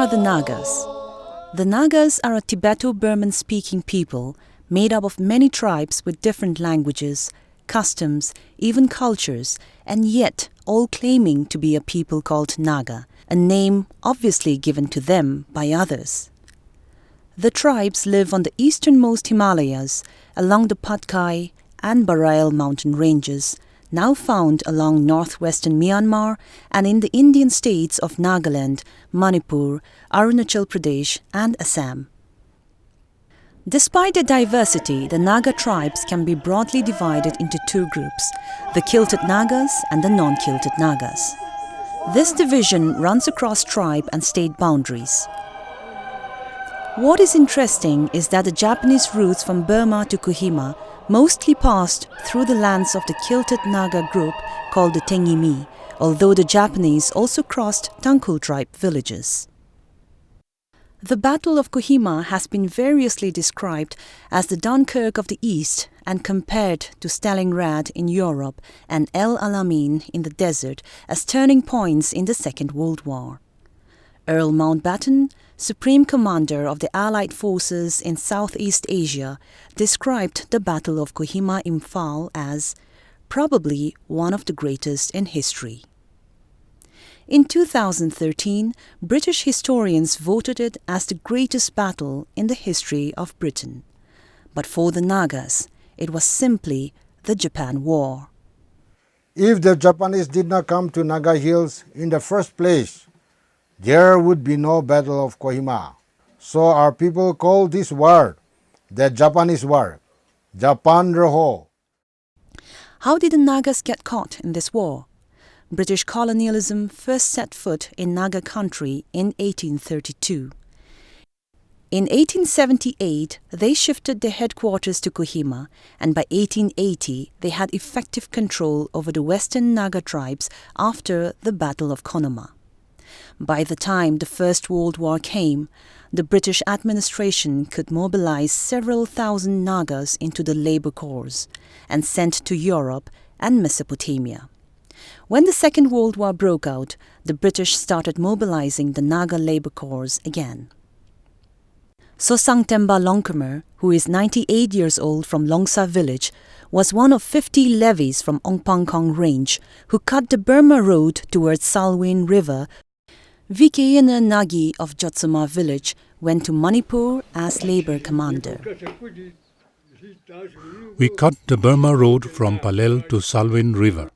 the Nagas? The Nagas are a Tibeto-Burman speaking people made up of many tribes with different languages, customs, even cultures, and yet all claiming to be a people called Naga, a name obviously given to them by others. The tribes live on the easternmost Himalayas, along the Patkai and Barail mountain ranges, now found along northwestern Myanmar and in the Indian states of Nagaland, Manipur, Arunachal Pradesh and Assam. Despite their diversity, the Naga tribes can be broadly divided into two groups, the kilted Nagas and the non-kilted Nagas. This division runs across tribe and state boundaries. What is interesting is that the Japanese routes from Burma to Kohima mostly passed through the lands of the kilted Naga group called the Tengimi, although the Japanese also crossed Tangkhul tribe villages. The Battle of Kohima has been variously described as the Dunkirk of the East and compared to Stalingrad in Europe and El Alamein in the desert as turning points in the Second World War. Earl Mountbatten, Supreme Commander of the Allied forces in Southeast Asia, described the Battle of Kohima Imphal as probably one of the greatest in history. In 2013, British historians voted it as the greatest battle in the history of Britain. But for the Nagas, it was simply the Japan War. If the Japanese did not come to Naga Hills in the first place, there would be no Battle of Kohima. So our people call this war the Japanese War, Japan Roho. How did the Nagas get caught in this war? British colonialism first set foot in Naga country in 1832. In 1878, they shifted their headquarters to Kohima, and by 1880 they had effective control over the western Naga tribes after the Battle of Kohima. By the time the First World War came, the British administration could mobilize several thousand Nagas into the labor corps and sent to Europe and Mesopotamia. When the Second World War broke out, the British started mobilizing the Naga labor corps again. Sosang Temba Longkamer, who is 98 years old from Longsa village, was one of 50 levies from Ongpangkong Range who cut the Burma road towards Salween River. Vikayana Nagi of Jotsama village went to Manipur as labor commander. We cut the Burma road from Palel to Salween River.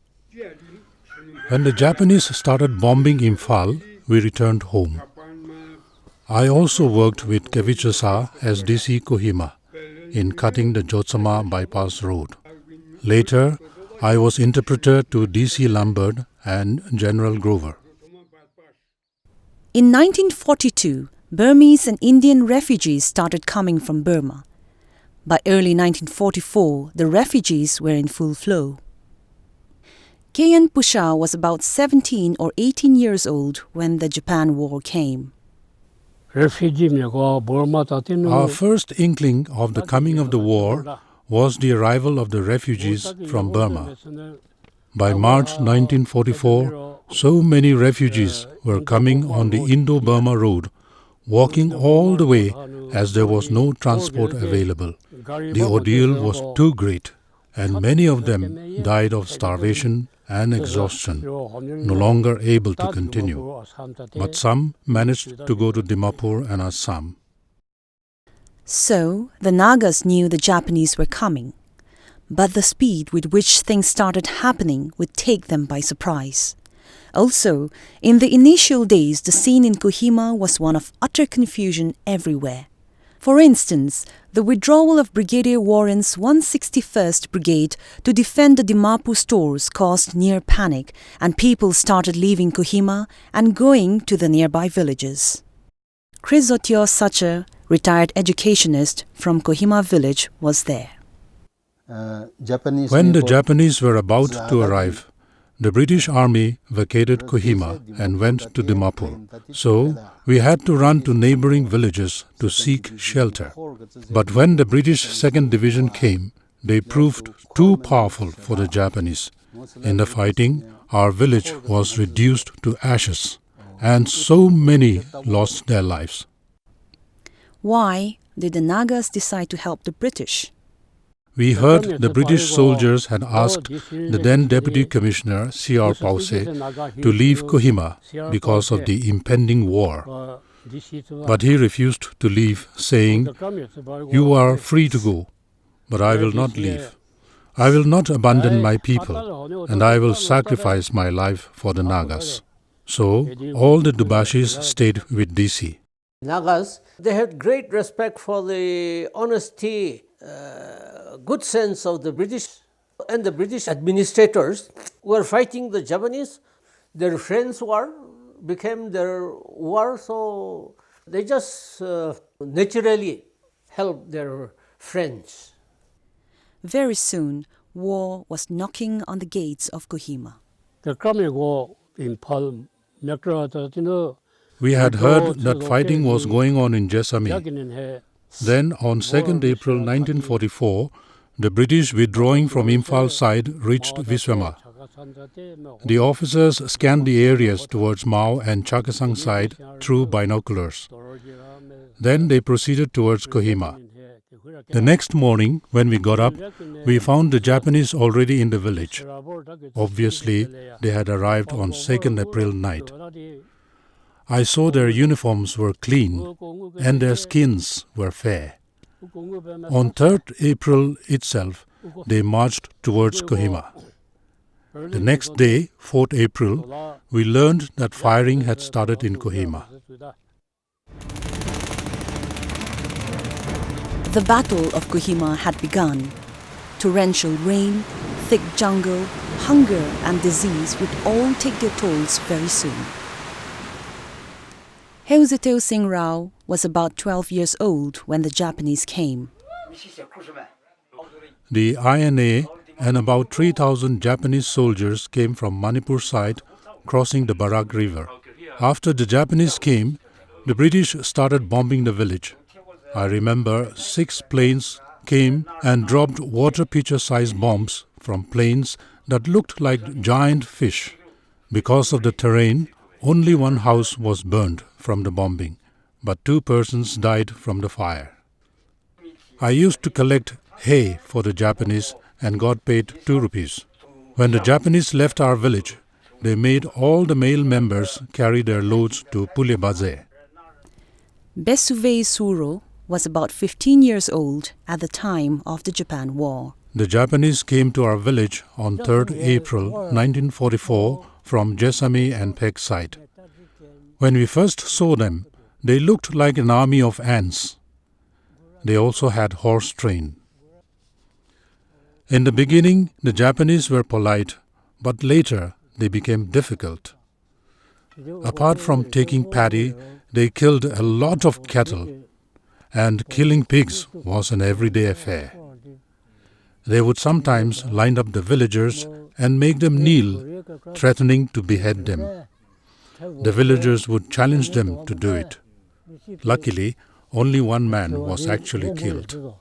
When the Japanese started bombing Imphal, we returned home. I also worked with Kevichasa as DC Kohima in cutting the Jotsama bypass road. Later, I was interpreter to DC Lambert and General Grover. In 1942, Burmese and Indian refugees started coming from Burma. By early 1944, the refugees were in full flow. Kayan Pusha was about 17 or 18 years old when the Japan War came. Our first inkling of the coming of the war was the arrival of the refugees from Burma. By March 1944, so many refugees were coming on the Indo-Burma road, walking all the way as there was no transport available. The ordeal was too great, and many of them died of starvation and exhaustion, no longer able to continue. But some managed to go to Dimapur and Assam. So, the Nagas knew the Japanese were coming. But the speed with which things started happening would take them by surprise. Also, in the initial days, the scene in Kohima was one of utter confusion everywhere. For instance, the withdrawal of Brigadier Warren's 161st Brigade to defend the Dimapur stores caused near panic, and people started leaving Kohima and going to the nearby villages. Chrysotio Sacher, retired educationist from Kohima village, was there. When the Japanese were about to arrive, the British Army vacated Kohima and went to Dimapur. So, we had to run to neighboring villages to seek shelter. But when the British 2nd Division came, they proved too powerful for the Japanese. In the fighting, our village was reduced to ashes, and so many lost their lives. Why did the Nagas decide to help the British? We heard the British soldiers had asked the then Deputy Commissioner C.R. Pause to leave Kohima because of the impending war. But he refused to leave, saying, "You are free to go, but I will not leave. I will not abandon my people, and I will sacrifice my life for the Nagas." So all the Dubashis stayed with DC. Nagas, they had great respect for the honesty, good sense of the British, and the British administrators were fighting the Japanese. Their friends became their war, so they just naturally helped their friends. Very soon, war was knocking on the gates of Kohima. We had heard that fighting was going on in Chasie. Then, on 2nd April 1944, the British withdrawing from Imphal side reached Viswama. The officers scanned the areas towards Mao and Chakasang side through binoculars. Then they proceeded towards Kohima. The next morning, when we got up, we found the Japanese already in the village. Obviously, they had arrived on 2nd April night. I saw their uniforms were clean and their skins were fair. On 3rd April itself, they marched towards Kohima. The next day, 4th April, we learned that firing had started in Kohima. The Battle of Kohima had begun. Torrential rain, thick jungle, hunger and disease would all take their tolls very soon. Heuziteo Singh Rao was about 12 years old when the Japanese came. The INA and about 3,000 Japanese soldiers came from Manipur side, crossing the Barak River. After the Japanese came, the British started bombing the village. I remember 6 planes came and dropped water pitcher-sized bombs from planes that looked like giant fish. Because of the terrain, only one house was burned from the bombing, but 2 persons died from the fire. I used to collect hay for the Japanese and got paid 2 rupees. When the Japanese left our village, they made all the male members carry their loads to Pulebaze. Besuvei Suro was about 15 years old at the time of the Japan War. The Japanese came to our village on 3rd April 1944 from Jesami and Peg side. When we first saw them, they looked like an army of ants. They also had horse train. In the beginning, the Japanese were polite, but later they became difficult. Apart from taking paddy, they killed a lot of cattle, and killing pigs was an everyday affair. They would sometimes line up the villagers and make them kneel, threatening to behead them. The villagers would challenge them to do it. Luckily, only one man was actually killed.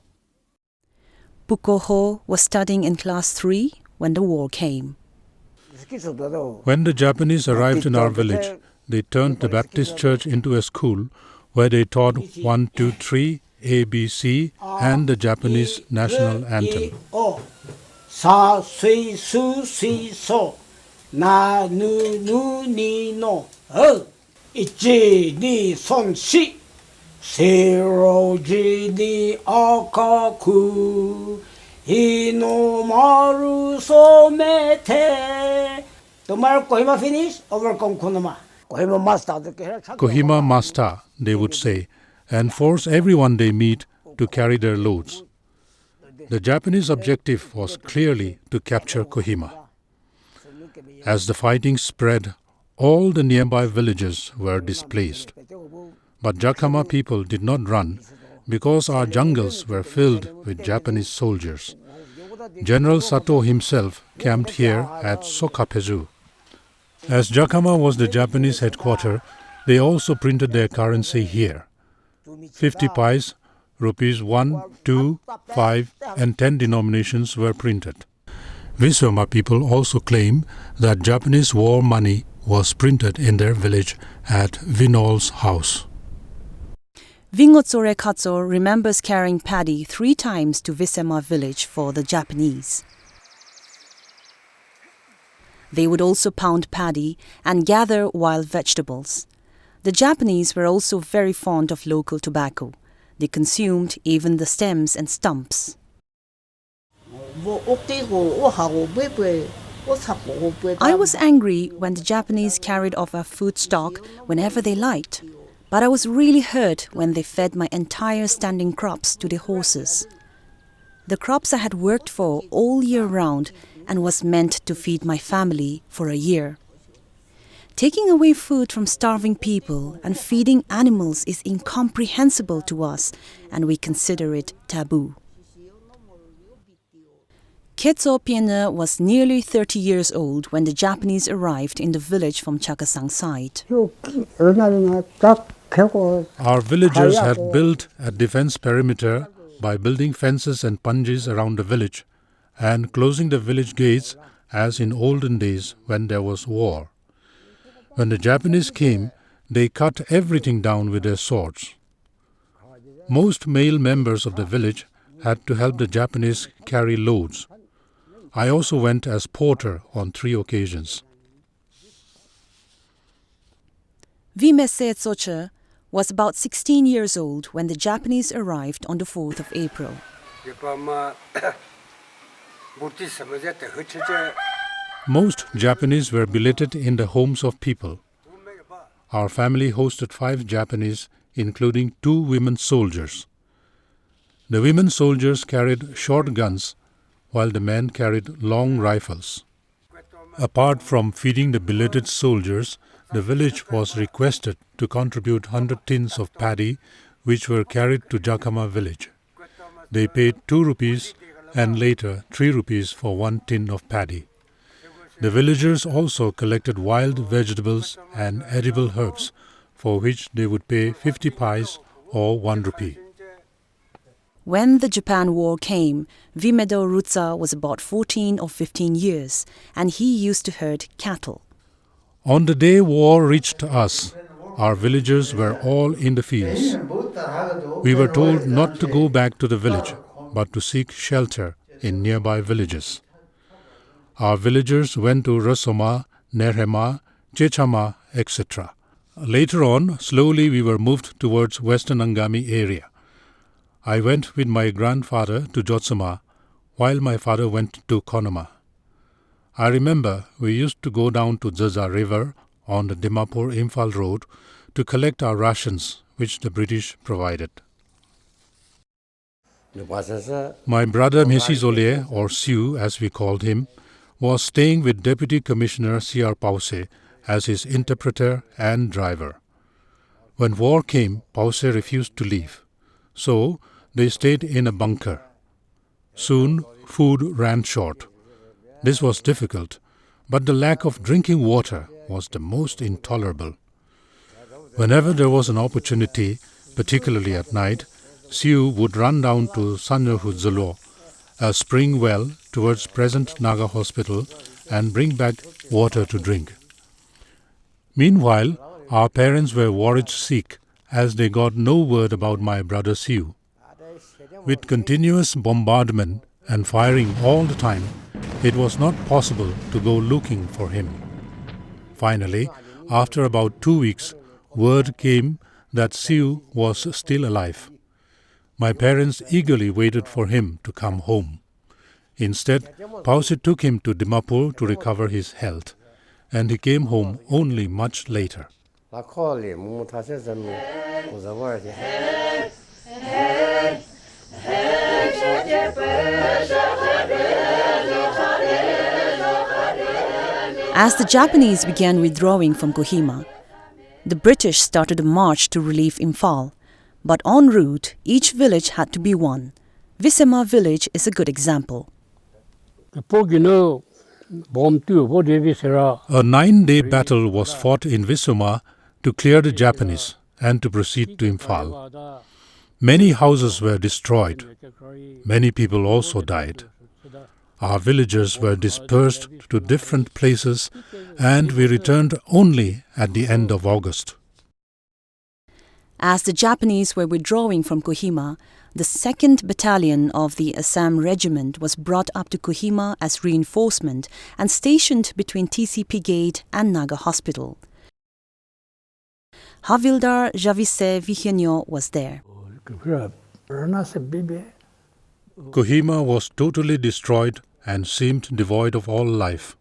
Pukoho was studying in class 3 when the war came. When the Japanese arrived in our village, they turned the Baptist church into a school where they taught 1, 2, 3, ABC and the Japanese national anthem. Sa sui su si so na nu nu ni no ichi ni son shi zero ji ni akaku hinomaru somete. Tomorrow Kohima finish, overcome Kohima. Kohima master. Kohima master, they would say, and force everyone they meet to carry their loads. The Japanese objective was clearly to capture Kohima. As the fighting spread, all the nearby villages were displaced. But Jakama people did not run because our jungles were filled with Japanese soldiers. General Sato himself camped here at Sokapezu. As Jakama was the Japanese headquarters, they also printed their currency here. 50 pies, rupees 1, 2, 5 and 10 denominations were printed. Viswama people also claim that Japanese war money was printed in their village at Vinol's house. Vingotsore Katso remembers carrying paddy 3 times to Visema village for the Japanese. They would also pound paddy and gather wild vegetables. The Japanese were also very fond of local tobacco. They consumed even the stems and stumps. I was angry when the Japanese carried off our food stock whenever they liked, but I was really hurt when they fed my entire standing crops to the horses. The crops I had worked for all year round and was meant to feed my family for a year. Taking away food from starving people and feeding animals is incomprehensible to us, and we consider it taboo. Ketso Piene was nearly 30 years old when the Japanese arrived in the village from Chakasang side. Our villagers had built a defense perimeter by building fences and punjis around the village and closing the village gates as in olden days when there was war. When the Japanese came, they cut everything down with their swords. Most male members of the village had to help the Japanese carry loads. I also went as porter on 3 occasions. Vimese Tsoche was about 16 years old when the Japanese arrived on the 4th of April. Most Japanese were billeted in the homes of people. Our family hosted 5 Japanese, including 2 women soldiers. The women soldiers carried short guns, while the men carried long rifles. Apart from feeding the billeted soldiers, the village was requested to contribute 100 tins of paddy, which were carried to Jakama village. They paid 2 rupees and later 3 rupees for 1 tin of paddy. The villagers also collected wild vegetables and edible herbs, for which they would pay 50 pies or 1 rupee. When the Japan War came, Vimedo Rutsa was about 14 or 15 years, and he used to herd cattle. On the day war reached us, our villagers were all in the fields. We were told not to go back to the village, but to seek shelter in nearby villages. Our villagers went to Rasoma, Nerhema, Chechama, etc. Later on, slowly we were moved towards Western Angami area. I went with my grandfather to Jotsama, while my father went to Konoma. I remember we used to go down to Zaza River on the Dimapur-Imphal road to collect our rations, which the British provided. My brother Mesizole, or Siu as we called him, was staying with Deputy Commissioner C.R. Pause as his interpreter and driver. When war came, Pause refused to leave. So they stayed in a bunker. Soon food ran short. This was difficult, but the lack of drinking water was the most intolerable. Whenever there was an opportunity, particularly at night, Siu would run down to Sanyahudzalo, a spring well towards present Naga Hospital, and bring back water to drink. Meanwhile, our parents were worried sick as they got no word about my brother Siu. With continuous bombardment and firing all the time, it was not possible to go looking for him. Finally, after about 2 weeks, word came that Siu was still alive. My parents eagerly waited for him to come home. Instead, Pause took him to Dimapur to recover his health, and he came home only much later. As the Japanese began withdrawing from Kohima, the British started a march to relieve Imphal. But en route, each village had to be won. Visema village is a good example. A 9-day battle was fought in Visuma to clear the Japanese and to proceed to Imphal. Many houses were destroyed. Many people also died. Our villagers were dispersed to different places and we returned only at the end of August. As the Japanese were withdrawing from Kohima, the 2nd Battalion of the Assam Regiment was brought up to Kohima as reinforcement and stationed between TCP Gate and Naga Hospital. Havildar Javise Vihenyo was there. Kohima was totally destroyed and seemed devoid of all life.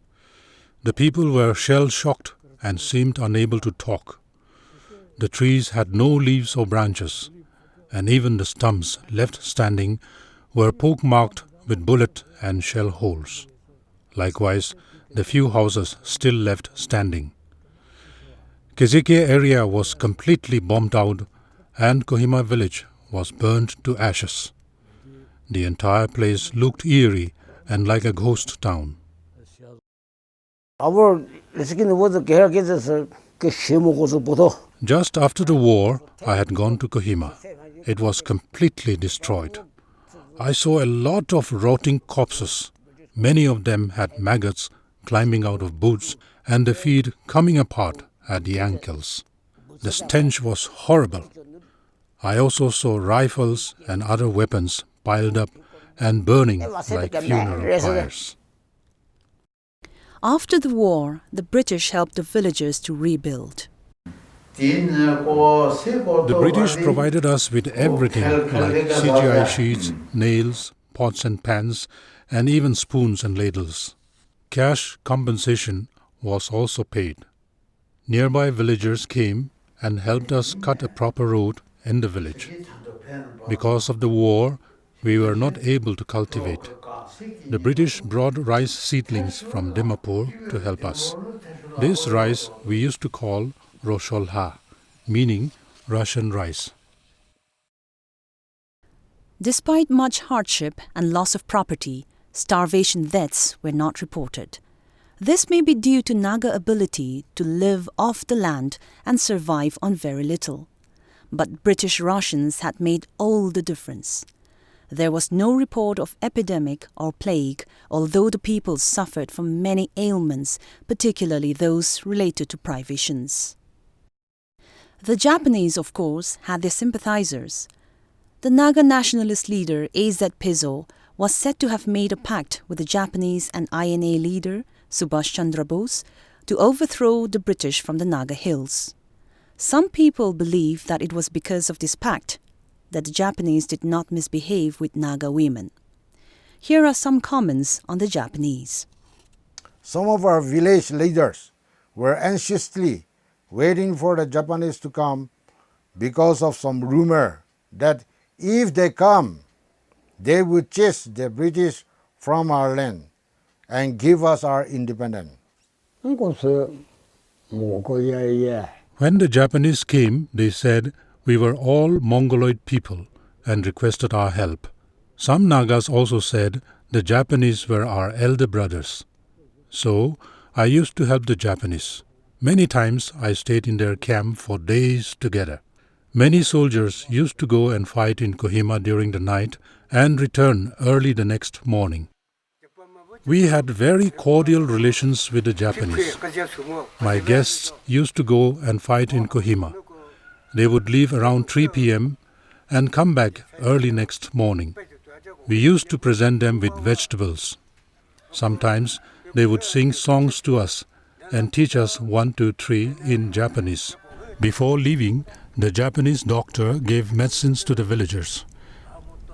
The people were shell-shocked and seemed unable to talk. The trees had no leaves or branches, and even the stumps left standing were pock-marked with bullet and shell holes. Likewise, the few houses still left standing. Kezike area was completely bombed out and Kohima village was burnt to ashes. The entire place looked eerie and like a ghost town. Just after the war, I had gone to Kohima. It was completely destroyed. I saw a lot of rotting corpses. Many of them had maggots climbing out of boots and the feet coming apart at the ankles. The stench was horrible. I also saw rifles and other weapons piled up and burning like funeral pyres. After the war, the British helped the villagers to rebuild. The British provided us with everything like CGI sheets, nails, pots and pans, and even spoons and ladles. Cash compensation was also paid. Nearby villagers came and helped us cut a proper road in the village. Because of the war, we were not able to cultivate. The British brought rice seedlings from Dimapur to help us. This rice we used to call Rosholha, meaning Russian rice. Despite much hardship and loss of property, starvation deaths were not reported. This may be due to Naga ability to live off the land and survive on very little. But British rations had made all the difference. There was no report of epidemic or plague, although the people suffered from many ailments, particularly those related to privations. The Japanese, of course, had their sympathizers. The Naga nationalist leader Az Pizzo was said to have made a pact with the Japanese and INA leader Subhash Chandra Bose to overthrow the British from the Naga hills. Some people believe that it was because of this pact that the Japanese did not misbehave with Naga women. Here are some comments on the Japanese. Some of our village leaders were anxiously waiting for the Japanese to come because of some rumor that if they come, they would chase the British from our land and give us our independence. When the Japanese came, they said we were all Mongoloid people and requested our help. Some Nagas also said the Japanese were our elder brothers. So I used to help the Japanese. Many times I stayed in their camp for days together. Many soldiers used to go and fight in Kohima during the night and return early the next morning. We had very cordial relations with the Japanese. My guests used to go and fight in Kohima. They would leave around 3 p.m. and come back early next morning. We used to present them with vegetables. Sometimes they would sing songs to us and teach us 1, 2, 3 in Japanese. Before leaving, the Japanese doctor gave medicines to the villagers.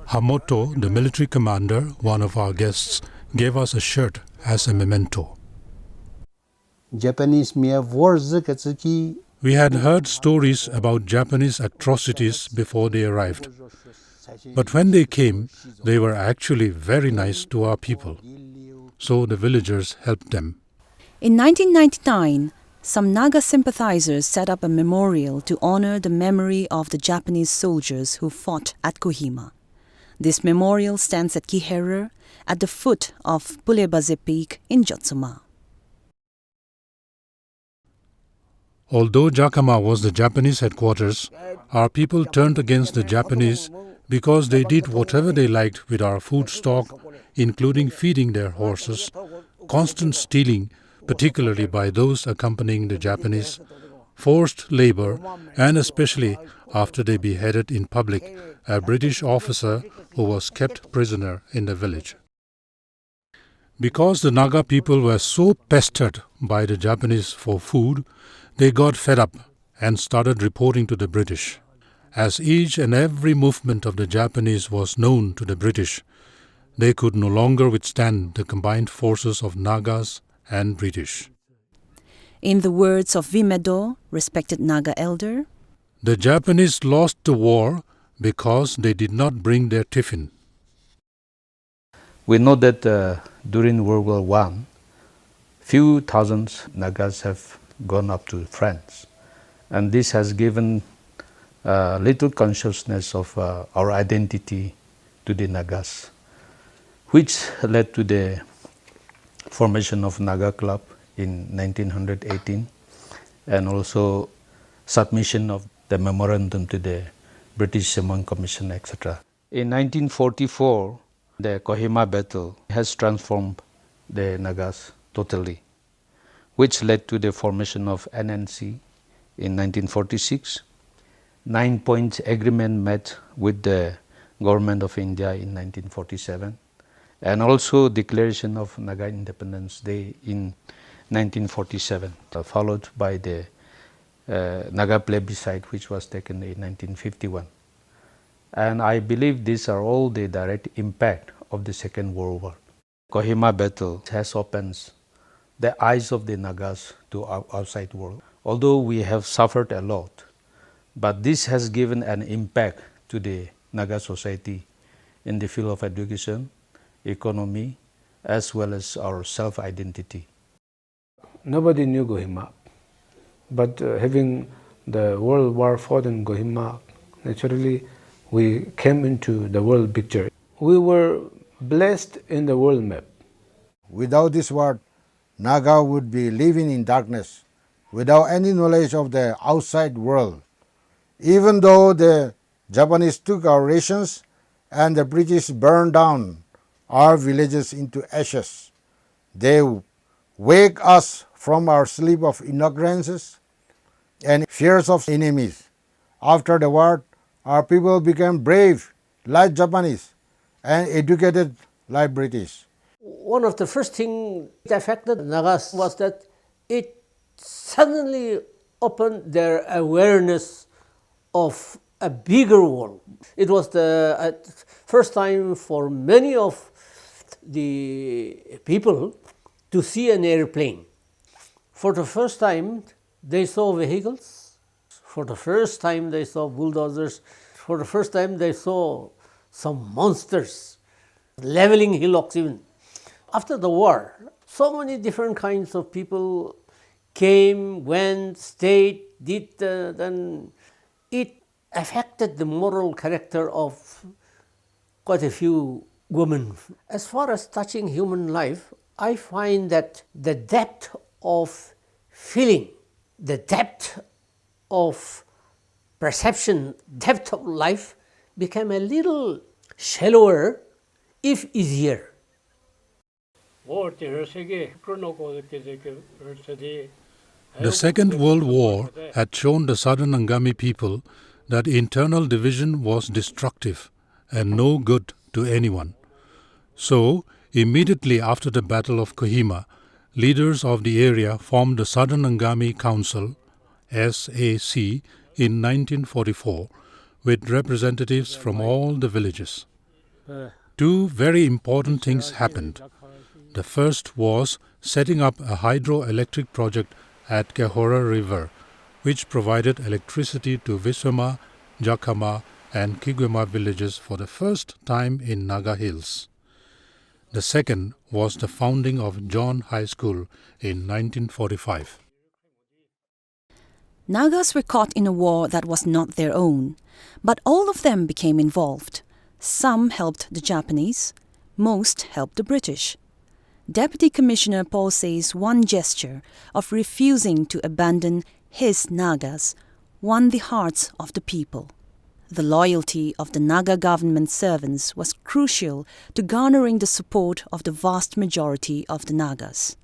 Hamoto, the military commander, one of our guests, gave us a shirt as a memento. We had heard stories about Japanese atrocities before they arrived. But when they came, they were actually very nice to our people. So the villagers helped them. In 1999, some Naga sympathizers set up a memorial to honor the memory of the Japanese soldiers who fought at Kohima. This memorial stands at Kiherer, at the foot of Pulebaze Peak in Jotsuma. Although Jakama was the Japanese headquarters, our people turned against the Japanese because they did whatever they liked with our food stock, including feeding their horses, constant stealing, particularly by those accompanying the Japanese, forced labor, and especially after they beheaded in public a British officer who was kept prisoner in the village. Because the Naga people were so pestered by the Japanese for food, they got fed up and started reporting to the British. As each and every movement of the Japanese was known to the British, they could no longer withstand the combined forces of Nagas and British. In the words of Vimedo, respected Naga elder, the Japanese lost the war because they did not bring their tiffin. We know that during World War I, few thousands Nagas have gone up to France, and this has given little consciousness of our identity to the Nagas, which led to the formation of Naga Club in 1918 and also submission of the memorandum to the British Sejong Commission, etc. In 1944, the Kohima battle has transformed the Nagas totally, which led to the formation of NNC in 1946, 9-point agreement met with the government of India in 1947, and also declaration of Naga Independence Day in 1947, followed by the Naga plebiscite, which was taken in 1951. And I believe these are all the direct impact of the Second World War. Kohima battle has opened the eyes of the Nagas to our outside world. Although we have suffered a lot, but this has given an impact to the Naga society in the field of education, economy, as well as our self-identity. Nobody knew Kohima, but having the World War fought in Kohima, naturally we came into the world picture. We were blessed in the world map. Without this war, Naga would be living in darkness, without any knowledge of the outside world. Even though the Japanese took our rations and the British burned down our villages into ashes, they wake us from our sleep of ignorances and fears of enemies. After the war, our people became brave like Japanese and educated like British. One of the first things that affected Nagas was that it suddenly opened their awareness of a bigger world. It was the first time for many of the people to see an airplane. For the first time, they saw vehicles. For the first time, they saw bulldozers. For the first time, they saw some monsters leveling hillocks even. After the war, so many different kinds of people came, went, stayed, did, then it affected the moral character of quite a few women. As far as touching human life, I find that the depth of feeling, the depth of perception, depth of life became a little shallower, if easier. The Second World War had shown the Southern Angami people that internal division was destructive and no good to anyone. So, immediately after the Battle of Kohima, leaders of the area formed the Southern Angami Council, SAC, in 1944, with representatives from all the villages. Two very important things happened. The first was setting up a hydroelectric project at Kehora River, which provided electricity to Viswama, Jakama and Kigwema villages for the first time in Naga Hills. The second was the founding of John High School in 1945. Nagas were caught in a war that was not their own, but all of them became involved. Some helped the Japanese, most helped the British. Deputy Commissioner Paul says one gesture of refusing to abandon his Nagas won the hearts of the people. The loyalty of the Naga government servants was crucial to garnering the support of the vast majority of the Nagas.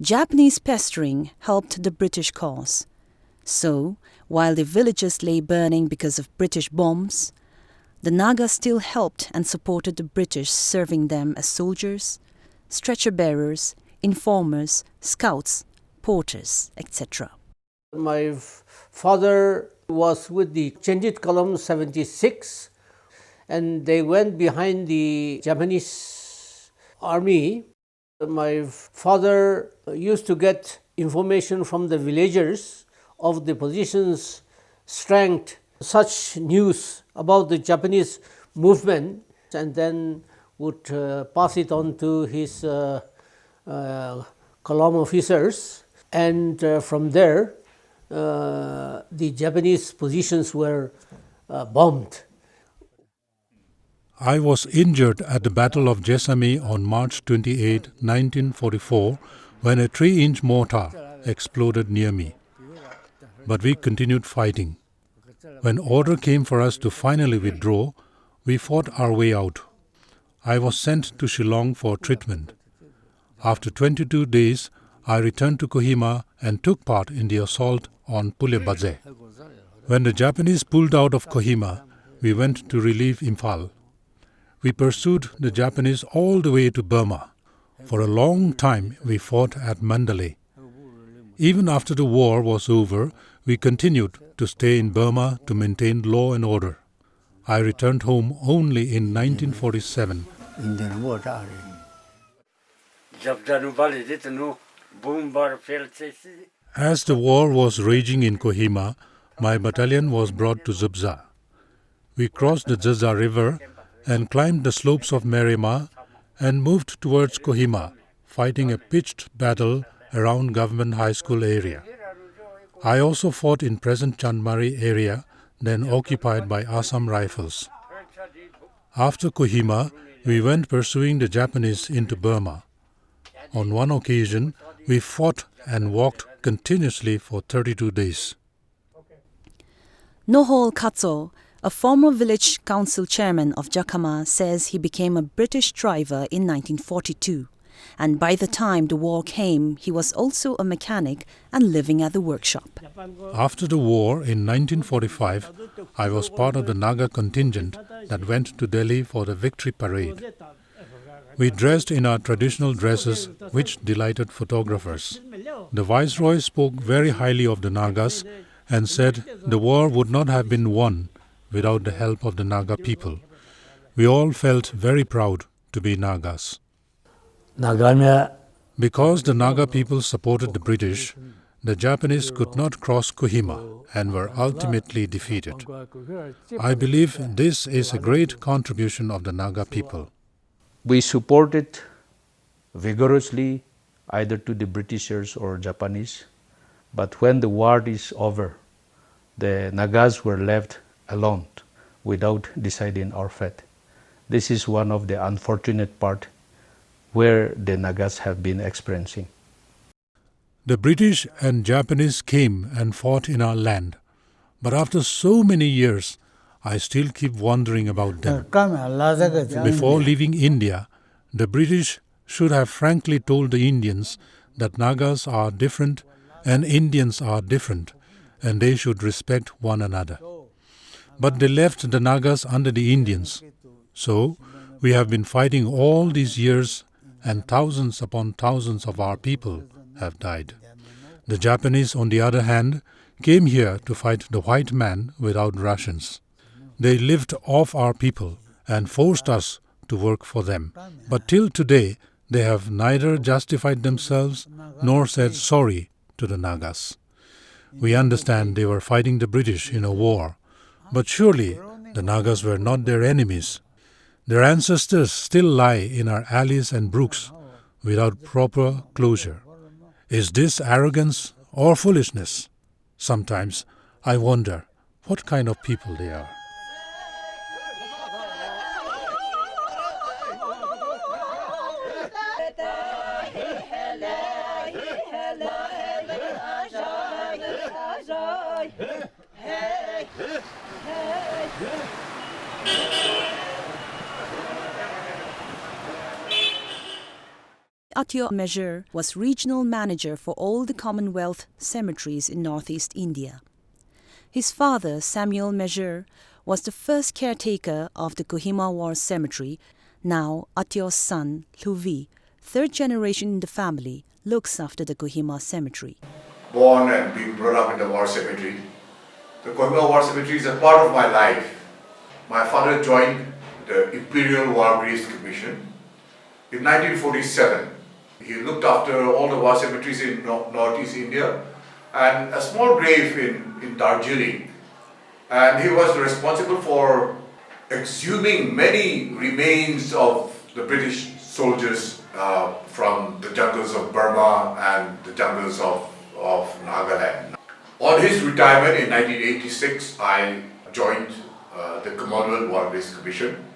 Japanese pestering helped the British cause. So, while the villages lay burning because of British bombs, the Nagas still helped and supported the British, serving them as soldiers, stretcher-bearers, informers, scouts, porters, etc. My father was with the Chenjit Column 76, and they went behind the Japanese army. My father used to get information from the villagers of the position's strength, such news about the Japanese movement, and then would pass it on to his column officers, and from there the Japanese positions were bombed. I was injured at the Battle of Jessamy on March 28, 1944, when a 3-inch mortar exploded near me. But we continued fighting. When order came for us to finally withdraw, we fought our way out. I was sent to Shillong for treatment. After 22 days, I returned to Kohima and took part in the assault on Pulebaze. When the Japanese pulled out of Kohima, we went to relieve Imphal. We pursued the Japanese all the way to Burma. For a long time, we fought at Mandalay. Even after the war was over, we continued to stay in Burma to maintain law and order. I returned home only in 1947. As the war was raging in Kohima, my battalion was brought to Zubza. We crossed the Zaza River and climbed the slopes of Merima and moved towards Kohima, fighting a pitched battle around Government High School area. I also fought in present Chandmari area, then occupied by Assam Rifles. After Kohima, we went pursuing the Japanese into Burma. On one occasion, we fought and walked continuously for 32 days. Nohol Katso, a former village council chairman of Jakama, says he became a British driver in 1942, and by the time the war came, he was also a mechanic and living at the workshop. After the war in 1945, I was part of the Naga contingent that went to Delhi for the victory parade. We dressed in our traditional dresses, which delighted photographers. The Viceroy spoke very highly of the Nagas and said the war would not have been won without the help of the Naga people. We all felt very proud to be Nagas. Because the Naga people supported the British, the Japanese could not cross Kohima and were ultimately defeated. I believe this is a great contribution of the Naga people. We supported vigorously either to the Britishers or Japanese, but when the war is over, the Nagas were left alone without deciding our fate. This is one of the unfortunate part where the Nagas have been experiencing. The British and Japanese came and fought in our land, but after so many years, I still keep wondering about them. Before leaving India, the British should have frankly told the Indians that Nagas are different and Indians are different, and they should respect one another. But they left the Nagas under the Indians. So, we have been fighting all these years, and thousands upon thousands of our people have died. The Japanese, on the other hand, came here to fight the white man without rations. They lived off our people and forced us to work for them. But till today, they have neither justified themselves nor said sorry to the Nagas. We understand they were fighting the British in a war, but surely the Nagas were not their enemies. Their ancestors still lie in our alleys and brooks without proper closure. Is this arrogance or foolishness? Sometimes I wonder what kind of people they are. Atio Measure was regional manager for all the Commonwealth cemeteries in northeast India. His father, Samuel Measure, was the first caretaker of the Kohima War Cemetery. Now Atio's son, Luvi, third generation in the family, looks after the Kohima Cemetery. Born and being brought up in the war cemetery, the Kohima War Cemetery is a part of my life. My father joined the Imperial War Graves Commission in 1947. He looked after all the war cemeteries in northeast India and a small grave in Darjeeling. And he was responsible for exhuming many remains of the British soldiers from the jungles of Burma and the jungles of Nagaland. On his retirement in 1986, I joined the Commonwealth War Graves Commission.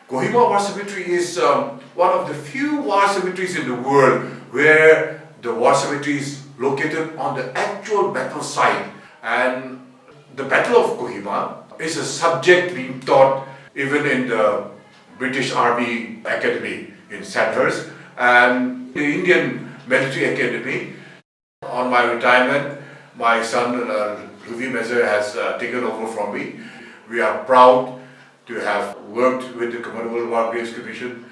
Kohima War Cemetery is one of the few war cemeteries in the world where the war cemetery is located on the actual battle site. And the Battle of Kohima is a subject being taught even in the British Army Academy in Sandhurst and the Indian Military Academy. On my retirement, my son Luvi Measure has taken over from me. We are proud to have worked with the Commonwealth War Graves Commission.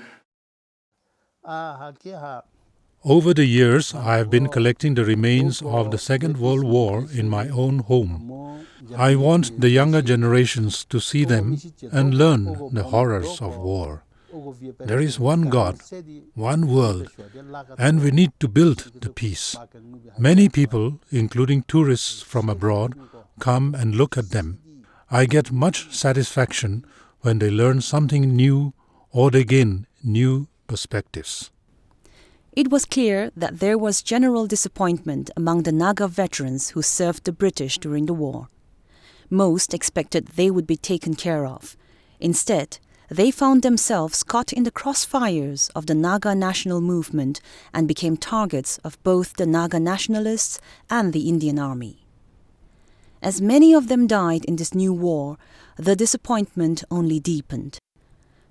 Over the years, I have been collecting the remains of the Second World War in my own home. I want the younger generations to see them and learn the horrors of war. There is one God, one world, and we need to build the peace. Many people, including tourists from abroad, come and look at them. I get much satisfaction when they learn something new or they gain new perspectives. It was clear that there was general disappointment among the Naga veterans who served the British during the war. Most expected they would be taken care of. Instead, they found themselves caught in the crossfires of the Naga national movement and became targets of both the Naga nationalists and the Indian Army. As many of them died in this new war, the disappointment only deepened.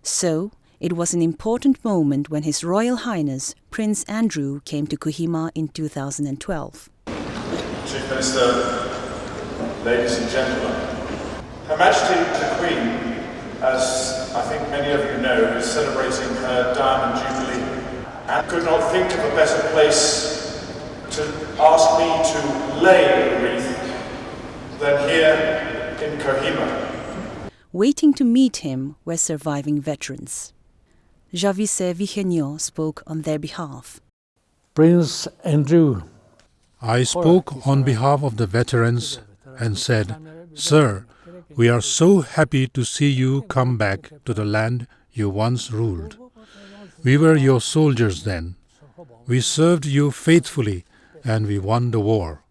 So, it was an important moment when His Royal Highness Prince Andrew came to Kohima in 2012. Chief Minister, ladies and gentlemen, Her Majesty the Queen, as I think many of you know, is celebrating her Diamond Jubilee and could not think of a better place to ask me to lay a wreath than here in Kohima. Waiting to meet him were surviving veterans. Chasie Vichenio spoke on their behalf. Prince Andrew, I spoke on behalf of the veterans and said, "Sir, we are so happy to see you come back to the land you once ruled. We were your soldiers then. We served you faithfully and we won the war.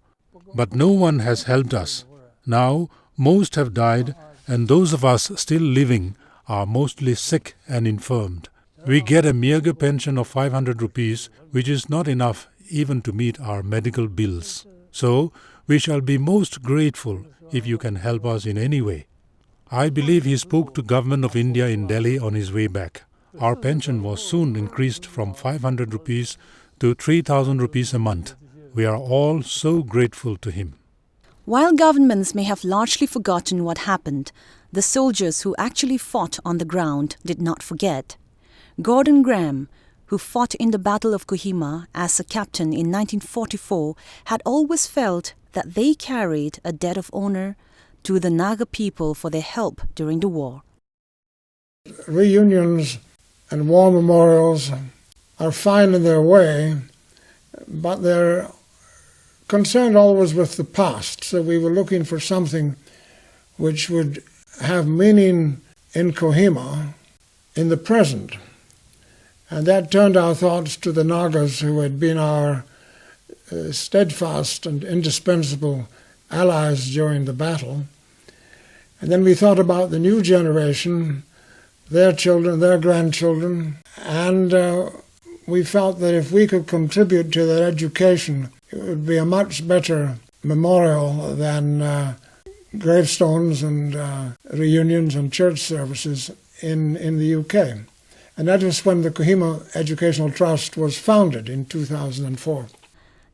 But no one has helped us. Now most have died and those of us still living are mostly sick and infirmed. We get a meagre pension of 500 rupees, which is not enough even to meet our medical bills. So, we shall be most grateful if you can help us in any way." I believe he spoke to Government of India in Delhi on his way back. Our pension was soon increased from 500 rupees to 3,000 rupees a month. We are all so grateful to him. While governments may have largely forgotten what happened, the soldiers who actually fought on the ground did not forget. Gordon Graham, who fought in the Battle of Kohima as a captain in 1944, had always felt that they carried a debt of honor to the Naga people for their help during the war. Reunions and war memorials are fine in their way, but they're concerned always with the past. So we were looking for something which would have meaning in Kohima in the present. And that turned our thoughts to the Nagas, who had been our steadfast and indispensable allies during the battle. And then we thought about the new generation, their children, their grandchildren, and we felt that if we could contribute to their education, it would be a much better memorial than gravestones and reunions and church services in the UK. And that was when the Kohima Educational Trust was founded in 2004.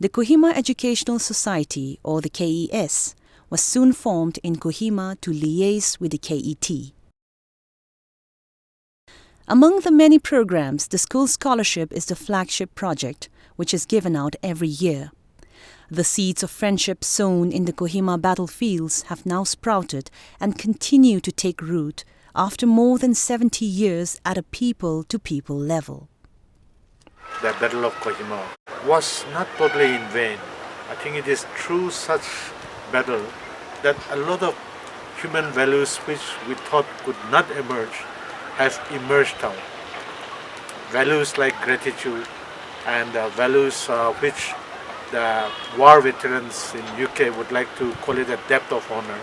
The Kohima Educational Society, or the KES, was soon formed in Kohima to liaise with the KET. Among the many programs, the school scholarship is the flagship project, which is given out every year. The seeds of friendship sown in the Kohima battlefields have now sprouted and continue to take root after more than 70 years at a people-to-people level. The Battle of Kohima was not totally in vain. I think it is through such battle that a lot of human values which we thought could not emerge have emerged out. Values like gratitude and values which the war veterans in UK would like to call it a debt of honor.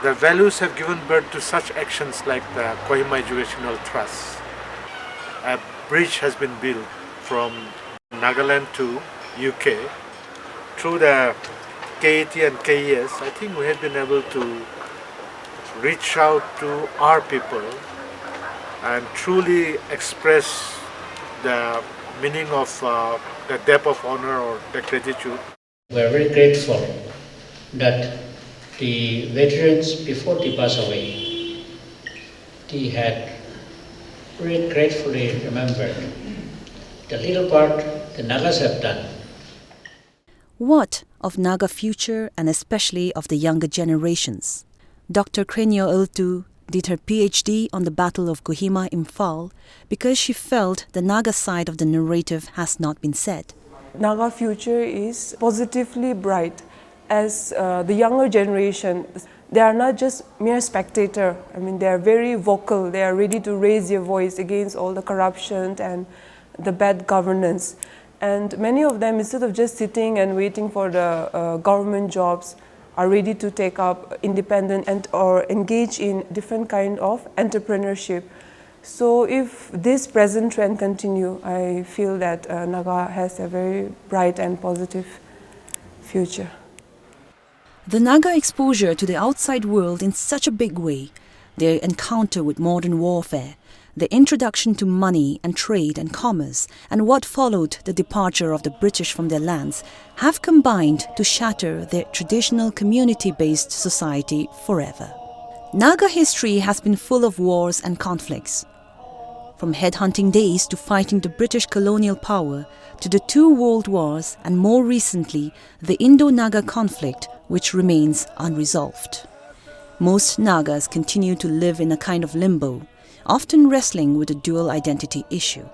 The values have given birth to such actions like the Kohima Educational Trust. A bridge has been built from Nagaland to UK. Through the KET and KES, I think we have been able to reach out to our people and truly express the meaning of the debt of honor or the gratitude. We are very grateful that the veterans, before they pass away, they had very gratefully remembered the little part the Nagas have done. What of Naga future and especially of the younger generations? Dr. Krenyo Ultu did her PhD on the Battle of Kohima Imphal because she felt the Naga side of the narrative has not been said. Naga future is positively bright as the younger generation, they are not just mere spectator. I mean, they are very vocal. They are ready to raise their voice against all the corruption and the bad governance. And many of them, instead of just sitting and waiting for the government jobs, are ready to take up independent and or engage in different kind of entrepreneurship. So if this present trend continue, I feel that Naga has a very bright and positive future. The Naga exposure to the outside world in such a big way, their encounter with modern warfare, the introduction to money and trade and commerce, and what followed the departure of the British from their lands have combined to shatter their traditional community-based society forever. Naga history has been full of wars and conflicts. From headhunting days to fighting the British colonial power, to the 2 world wars and more recently the Indo-Naga conflict, which remains unresolved. Most Nagas continue to live in a kind of limbo, often wrestling with the dual identity issue.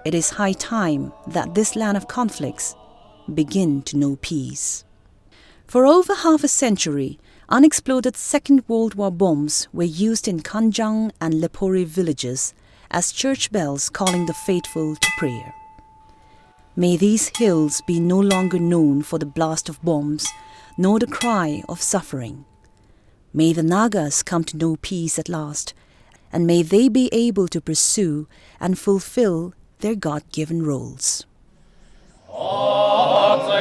It is high time that this land of conflicts begin to know peace. For over half a century, unexploded Second World War bombs were used in Kanjang and Lepori villages as church bells calling the faithful to prayer. May these hills be no longer known for the blast of bombs, nor the cry of suffering. May the Nagas come to know peace at last, and may they be able to pursue and fulfill their God-given roles. Oh,